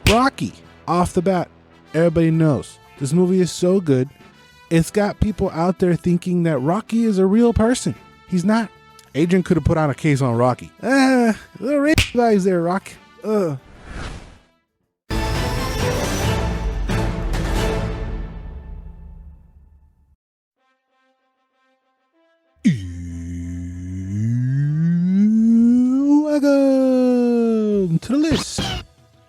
Rocky, off the bat, everybody knows this movie is so good. It's got people out there thinking that Rocky is a real person. He's not. Adrian could have put on a case on Rocky. Little rape guys there, Rock. Welcome to the list.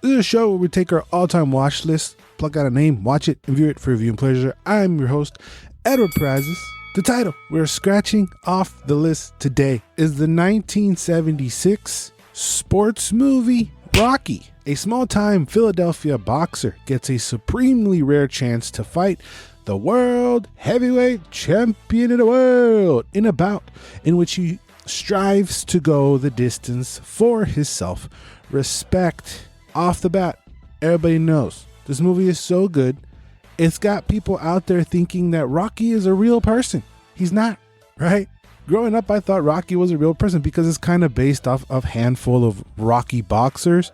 This is a show where we take our all-time watch list, pluck out a name, watch it, and view it for review and pleasure. I'm your host, Edward Prazis. The title we're scratching off the list today is the 1976 sports movie Rocky. A small-time Philadelphia boxer gets a supremely rare chance to fight the world heavyweight champion of the world in a bout in which he strives to go the distance for his self-respect. Off the bat, everybody knows this movie is so good. It's got people out there thinking that Rocky is a real person. He's not, right? Growing up, I thought Rocky was a real person because it's kind of based off of a handful of Rocky boxers.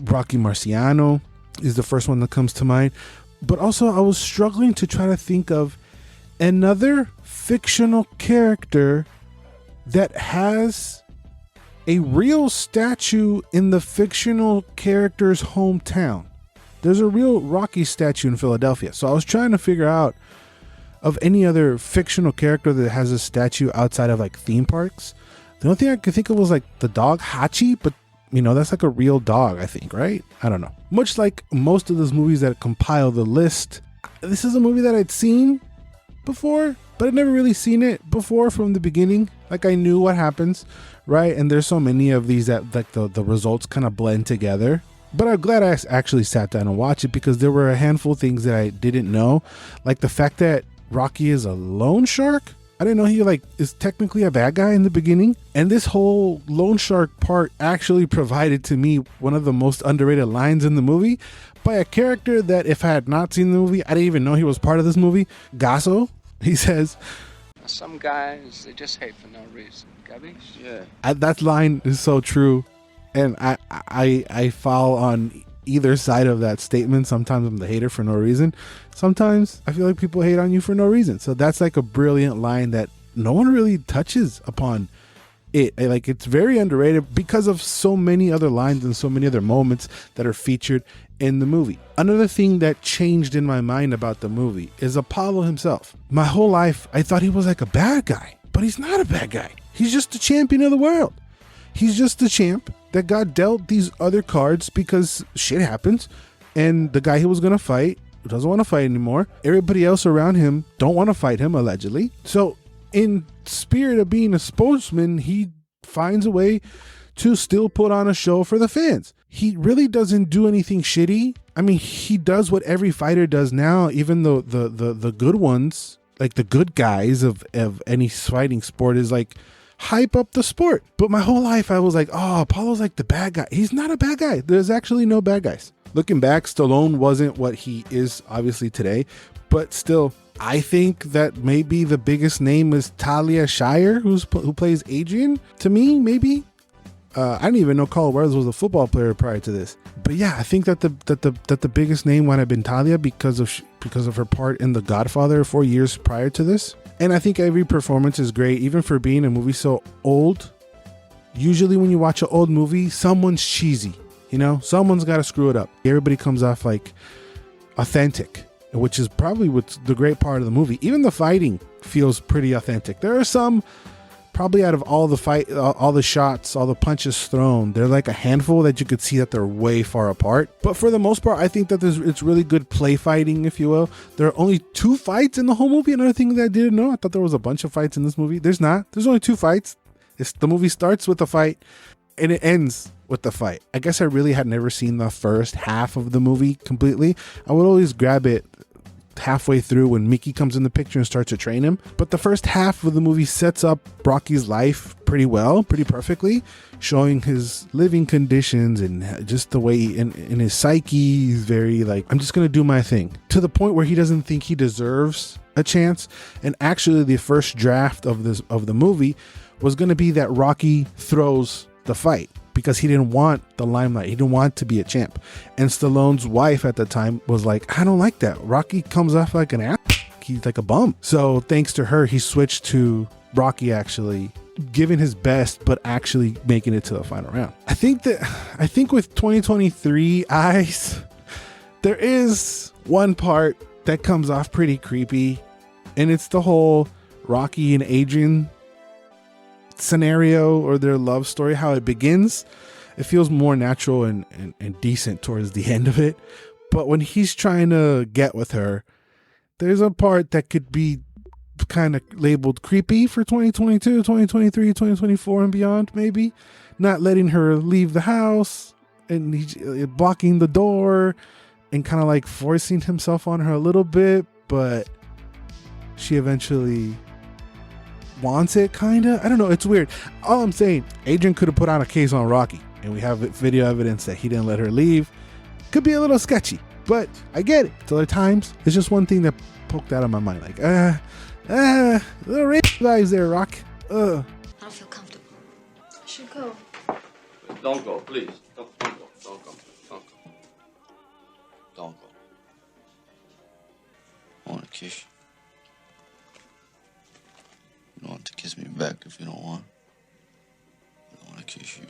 Rocky Marciano is the first one that comes to mind. But also, I was struggling to try to think of another fictional character that has a real statue in the fictional character's hometown. There's a real Rocky statue in Philadelphia. So I was trying to figure out of any other fictional character that has a statue outside of like theme parks. The only thing I could think of was like the dog Hachi, but you know, that's like a real dog, I think, right? I don't know. Much like most of those movies that compile the list, this is a movie that I'd seen before, but I'd never really seen it before from the beginning. Like I knew what happens, right? And there's so many of these that like the results kind of blend together. But I'm glad I actually sat down and watched it because there were a handful of things that I didn't know. Like the fact that Rocky is a loan shark. I didn't know he like is technically a bad guy in the beginning. And this whole loan shark part actually provided to me one of the most underrated lines in the movie by a character that if I had not seen the movie, I didn't even know he was part of this movie. Gasso. He says, some guys, they just hate for no reason. Gabi? Yeah. That line is so true. And I fall on either side of that statement. Sometimes I'm the hater for no reason. Sometimes I feel like people hate on you for no reason. So that's like a brilliant line that no one really touches upon it. Like it's very underrated because of so many other lines and so many other moments that are featured in the movie. Another thing that changed in my mind about the movie is Apollo himself. My whole life, I thought he was like a bad guy, but he's not a bad guy. He's just the champion of the world. He's just the champ that got dealt these other cards because shit happens. And the guy he was going to fight doesn't want to fight anymore. Everybody else around him don't want to fight him, allegedly. So in spirit of being a sportsman, he finds a way to still put on a show for the fans. He really doesn't do anything shitty. I mean, he does what every fighter does now, even though the good ones, like the good guys of any fighting sport is like, hype up the sport. But my whole life I was like, oh, Apollo's like the bad guy. He's not a bad guy. There's actually no bad guys. Looking back, Stallone wasn't what he is obviously today, but still, I think that maybe the biggest name is Talia Shire, who plays Adrian. To me, maybe. I didn't even know Carl Weathers was a football player prior to this. But yeah, I think that the biggest name might have been Talia because of her part in The Godfather 4 years prior to this. And I think every performance is great, even for being a movie so old. Usually when you watch an old movie, someone's cheesy, you know? Someone's got to screw it up. Everybody comes off like authentic, which is probably what's the great part of the movie. Even the fighting feels pretty authentic. There are some, probably out of all the shots, all the punches thrown, they're like a handful that you could see that they're way far apart. But for the most part, I think that it's really good play fighting, if you will. There are only 2 fights in the whole movie. Another thing that I didn't know, I thought there was a bunch of fights in this movie. There's not. There's only 2 fights. The movie starts with a fight and it ends with the fight. I guess I really had never seen the first half of the movie completely. I would always grab it halfway through when Mickey comes in the picture and starts to train him. But the first half of the movie sets up Rocky's life pretty well, pretty perfectly, showing his living conditions and just the way in his psyche, he's very like, I'm just going to do my thing, to the point where he doesn't think he deserves a chance. And actually the first draft of the movie was going to be that Rocky throws the fight. because he didn't want the limelight. He didn't want to be a champ. And Stallone's wife at the time was like, I don't like that. Rocky comes off like an ass. He's like a bum. So thanks to her, he switched to Rocky actually giving his best, but actually making it to the final round. I think with 2023 eyes, there is one part that comes off pretty creepy, and it's the whole Rocky and Adrian scenario, or their love story, how it begins. It feels more natural and decent towards the end of it. But when he's trying to get with her, there's a part that could be kind of labeled creepy for 2022, 2023, 2024 and beyond, maybe. Not letting her leave the house and he's blocking the door and kind of like forcing himself on her a little bit, but she eventually wants it, kind of. I don't know. It's weird. All I'm saying, Adrian could have put on a case on Rocky, and we have video evidence that he didn't let her leave. Could be a little sketchy, but I get it. It's other times. It's just one thing that poked out of my mind. Like, little rape vibes there, Rock. I don't feel comfortable. I should go. Don't go, please. Don't go. Don't go. Don't go. Don't go. I want to kiss you. You don't want to kiss me back if you don't want. I want to kiss you.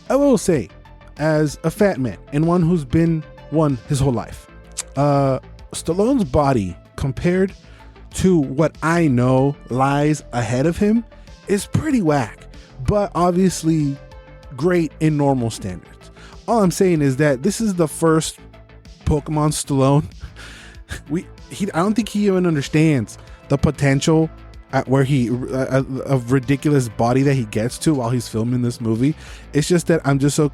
I will say, as a fat man and one who's been one his whole life, Stallone's body compared to what I know lies ahead of him is pretty whack, but obviously great in normal standards. All I'm saying is that this is the first Pokemon Stallone. I don't think he even understands the potential at where of ridiculous body that he gets to while he's filming this movie. It's just that I'm just so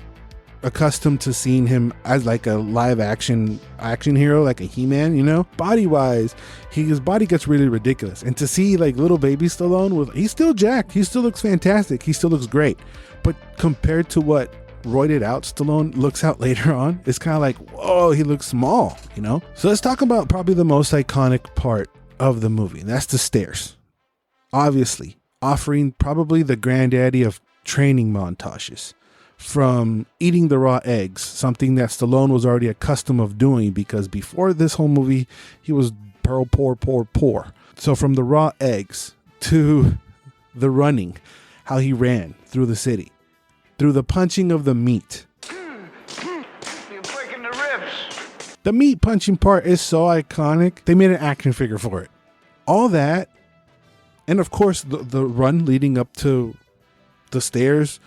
accustomed to seeing him as like a live action hero, like a He-Man, you know. Body wise, his body gets really ridiculous, and to see like little baby Stallone he's still jacked, he still looks fantastic, he still looks great, but compared to what roided out Stallone looks out later on, it's kind of like, whoa, he looks small, you know. So let's talk about probably the most iconic part of the movie, and that's the stairs. Obviously offering probably the granddaddy of training montages, from eating the raw eggs, something that Stallone was already accustomed of doing, because before this whole movie he was poor. So from the raw eggs to the running, how he ran through the city, through the punching of the meat. You're breaking the ribs. The meat punching part is so iconic. They made an action figure for it. All that, and of course the run leading up to the stairs,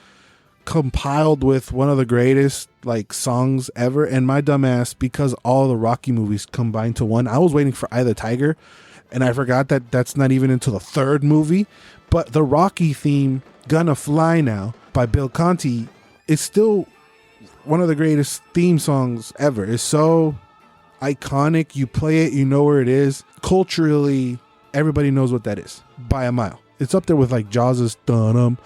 compiled with one of the greatest like songs ever. And my dumbass, because all the Rocky movies combined to one, I was waiting for Eye of the Tiger, and I forgot that that's not even until the third movie. But the Rocky theme, Gonna Fly Now by Bill Conti, is still one of the greatest theme songs ever. It's so iconic. You play it, you know where it is. Culturally, everybody knows what that is by a mile. It's up there with like Jaws' Dun-Dum.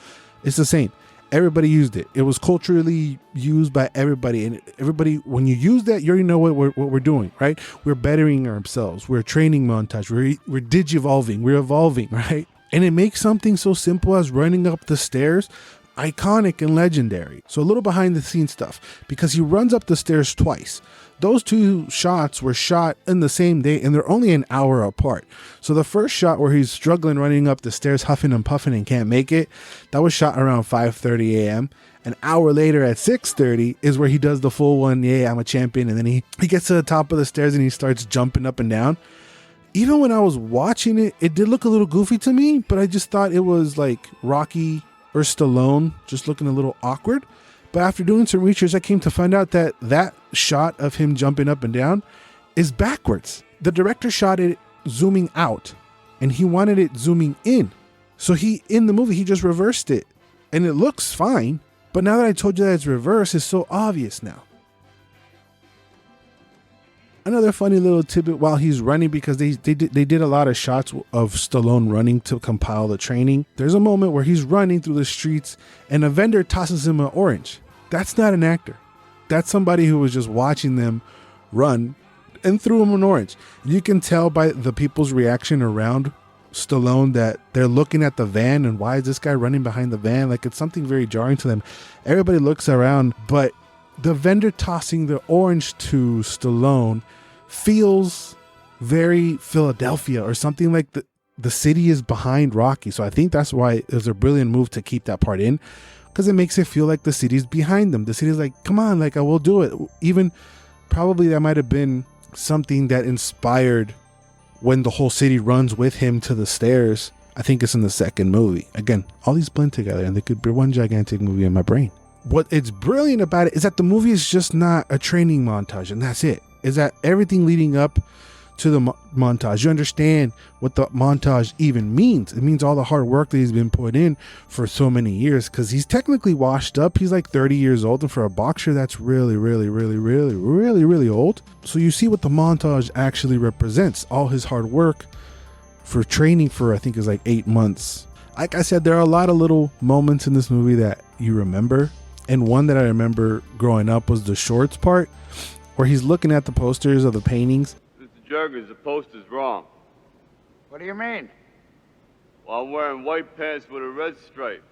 It's the same. Everybody used it. It was culturally used by everybody, and everybody, when you use that, you already know what we're doing, right? We're bettering ourselves. We're training montage. We're digivolving. We're evolving, right? And it makes something so simple as running up the stairs iconic and legendary. So a little behind the scenes stuff, because he runs up the stairs twice. Those two shots were shot in the same day, and they're only an hour apart. So the first shot where he's struggling running up the stairs, huffing and puffing and can't make it, that was shot around 5:30 a.m. An hour later at 6:30 is where he does the full one, yeah, I'm a champion, and then he gets to the top of the stairs and he starts jumping up and down. Even when I was watching it, it did look a little goofy to me, but I just thought it was like Rocky or Stallone just looking a little awkward. But after doing some research, I came to find out that that shot of him jumping up and down is backwards. The director shot it zooming out, and he wanted it zooming in. So in the movie, he just reversed it, and it looks fine. But now that I told you that it's reversed, it's so obvious now. Another funny little tidbit while he's running, because they did a lot of shots of Stallone running to compile the training. There's a moment where he's running through the streets and a vendor tosses him an orange. That's not an actor. That's somebody who was just watching them run and threw him an orange. You can tell by the people's reaction around Stallone that they're looking at the van and why is this guy running behind the van? Like it's something very jarring to them. Everybody looks around, but the vendor tossing the orange to Stallone feels very Philadelphia or something, like the city is behind Rocky. So I think that's why it was a brilliant move to keep that part in, because it makes it feel like the city's behind them. The city's like, come on, like I will do it. Even probably that might have been something that inspired when the whole city runs with him to the stairs. I think it's in the second movie. Again, all these blend together and they could be one gigantic movie in my brain. What it's brilliant about it is that the movie is just not a training montage and that's it. Is that everything leading up to the montage, you understand what the montage even means. It means all the hard work that he's been put in for so many years, because he's technically washed up. He's like 30 years old, and for a boxer that's really old. So you see what the montage actually represents, all his hard work for training for, I think is like 8 months. Like I said, there are a lot of little moments in this movie that you remember, and one that I remember growing up was the shorts part where he's looking at the posters of the paintings. Jergens, the poster's wrong. What do you mean? Well, I'm wearing white pants with a red stripe.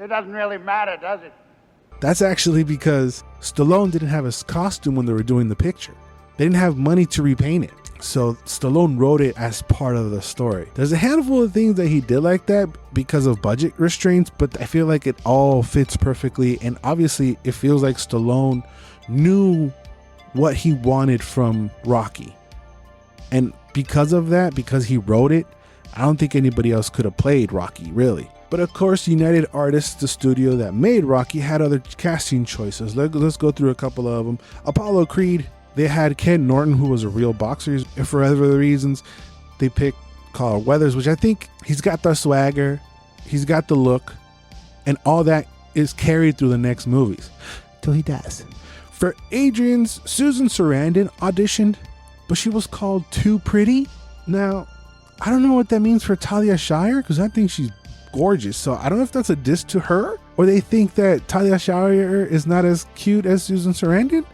It doesn't really matter, does it? That's actually because Stallone didn't have his costume when they were doing the picture. They didn't have money to repaint it. So Stallone wrote it as part of the story. There's a handful of things that he did like that because of budget restraints, but I feel like it all fits perfectly. And obviously it feels like Stallone knew what he wanted from Rocky. And because of that, because he wrote it, I don't think anybody else could have played Rocky, really. But of course, United Artists, the studio that made Rocky, had other casting choices. Let's go through a couple of them. Apollo Creed, they had Ken Norton, who was a real boxer. And for other reasons, they picked Carl Weathers, which I think he's got the swagger, he's got the look, and all that is carried through the next movies till he dies. For Adrian's, Susan Sarandon auditioned, but she was called too pretty. Now, I don't know what that means for Talia Shire, because I think she's gorgeous. So I don't know if that's a diss to her, or they think that Talia Shire is not as cute as Susan Sarandon.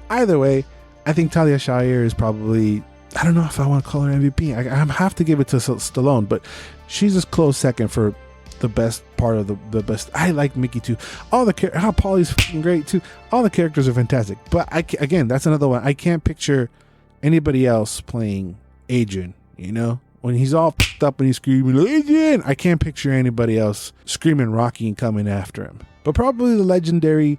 Either way, I think Talia Shire is probably, I don't know if I want to call her MVP. I have to give it to Stallone, but she's a close second for the best part of the best. I like Mickey too. How Paulie's fucking great too. All the characters are fantastic. But again, that's another one. I can't picture anybody else playing Adrian, you know? When he's all picked up and he's screaming, Adrian! I can't picture anybody else screaming Rocky and coming after him. But probably the legendary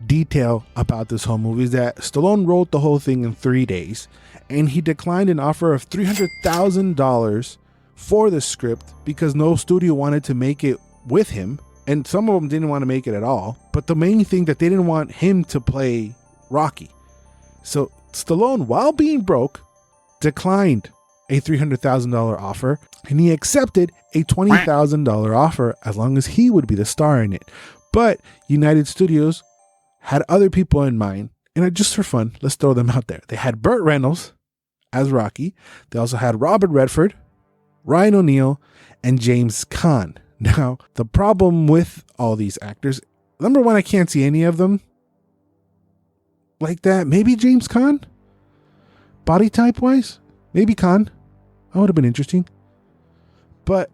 detail about this whole movie is that Stallone wrote the whole thing in 3 days, and he declined an offer of $300,000 for the script because no studio wanted to make it with him, and some of them didn't want to make it at all. But the main thing that they didn't want him to play Rocky. So Stallone, while being broke, declined a $300,000 offer, and he accepted a $20,000 offer as long as he would be the star in it. But United Studios had other people in mind, and just for fun, let's throw them out there. They had Burt Reynolds as Rocky. They also had Robert Redford, Ryan O'Neal, and James Caan. Now, the problem with all these actors, number one, I can't see any of them like that. Maybe James Caan? Body type wise? Maybe Caan. That would have been interesting. But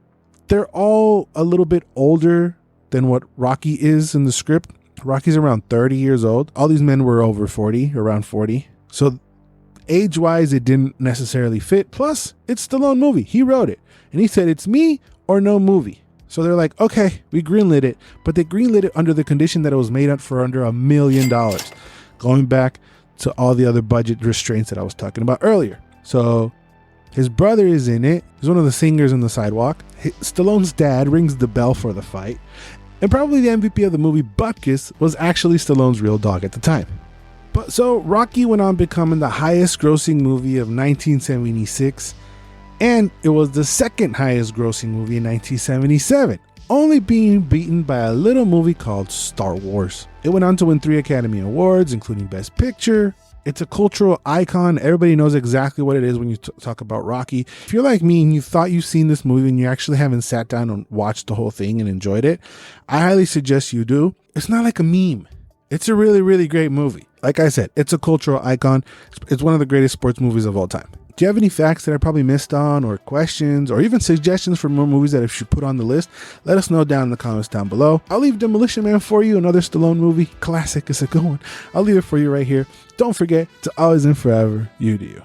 they're all a little bit older than what Rocky is in the script. Rocky's around 30 years old. All these men were over 40, around 40. So age-wise, it didn't necessarily fit. Plus, it's a Stallone movie. He wrote it. And he said, it's me or no movie. So they're like, okay, we greenlit it. But they greenlit it under the condition that it was made up for under $1 million. Going back to all the other budget restraints that I was talking about earlier. So his brother is in it. He's one of the singers on the sidewalk. Stallone's dad rings the bell for the fight. And probably the MVP of the movie, Butkus, was actually Stallone's real dog at the time. But so Rocky went on becoming the highest grossing movie of 1976, and it was the second highest grossing movie in 1977, only being beaten by a little movie called Star Wars. It went on to win 3 Academy Awards, including Best Picture. It's a cultural icon. Everybody knows exactly what it is when you talk about Rocky. If you're like me and you thought you've seen this movie and you actually haven't sat down and watched the whole thing and enjoyed it, I highly suggest you do. It's not like a meme. It's a really, really great movie. Like I said, it's a cultural icon. It's one of the greatest sports movies of all time. Do you have any facts that I probably missed on, or questions, or even suggestions for more movies that I should put on the list? Let us know down in the comments down below. I'll leave Demolition Man for you, another Stallone movie. Classic, it's a good one. I'll leave it for you right here. Don't forget to always and forever, you do you.